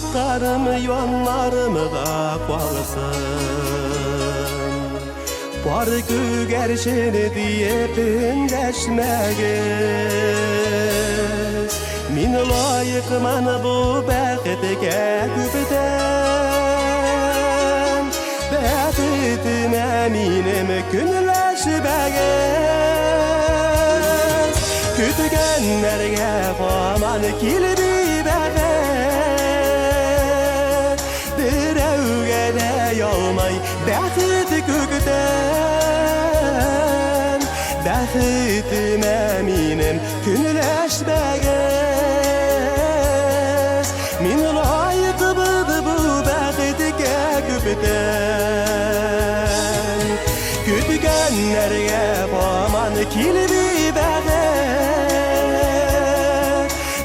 Atkarım yollarımı da koğsın Var gügerşini diye binleşmegiz Min layıkman bu bəxtge küpden Bəxtim eminim günleşmegiz Kütügenlerge koman kilbi bəxet Direvgede yolmay bəxit kökden Bəxitim eminim günleşmegiz Min layık bıdı bu bəxitge küpden Kütügenlerge koman kilbi bəxet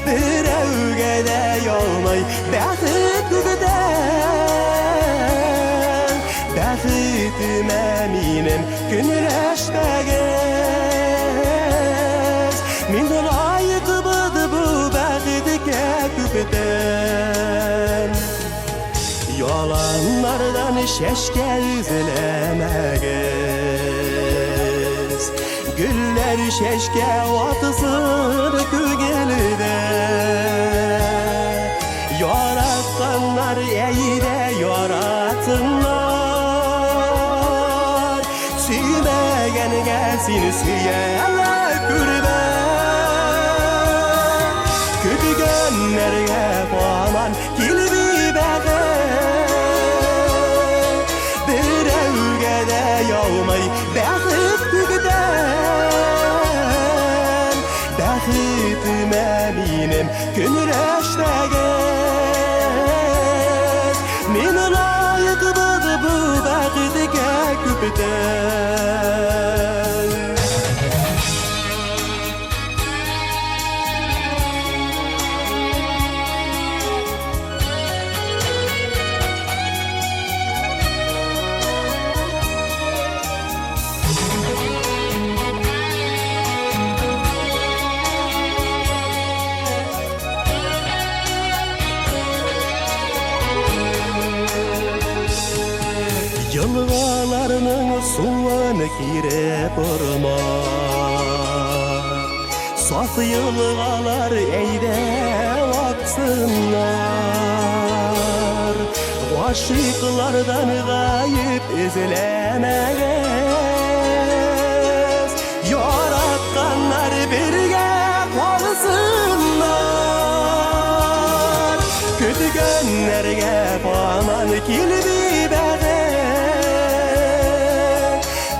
Direvgede yolmay bəxit kökden Bəxitim eminim günleşmegiz Min layık bıdı bu bəxitge küpden Yalanlardan şeşke izlemegiz Güller şeşke atısır kügelide Yaratkanlar eyde yaratınlar Süymegen gelsin süyeler kürben Kötü gönlerge koman kilbi bəxet Bir evgede yolmay bəxit kügden Bəxitim eminim günleşmegiz Min layık bıdı bu bəxitge küpden Yılgalarının suvunu kirep ırmak Saf yılgalar eyde aksınlar Aşıklardan gayip izlemeyiz Yaratkanlar birge kalsınlar Kötü gönlerge koman kilbi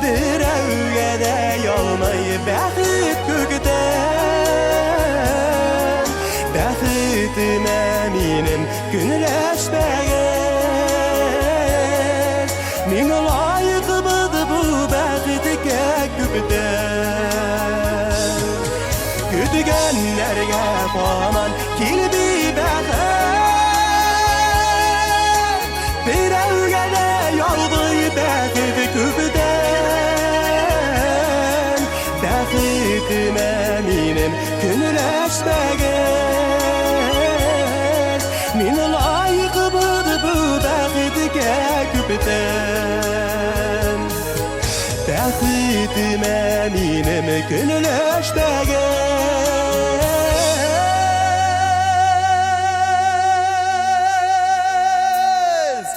Direvgede yolmay bəxit kökden Bəxitim eminim günleşmegiz Min layık bıdı bu bəxitge küpden Kütügenlerge koman kilbi bəxet Direvgede yolmay bəxit küpden Bəxitim eminim günleşmegiz Min layık bıdı bu bəxitge küpden Bəxitim eminim günleşmegiz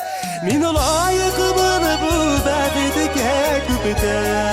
Min layık bıdı bu bəxitge küpden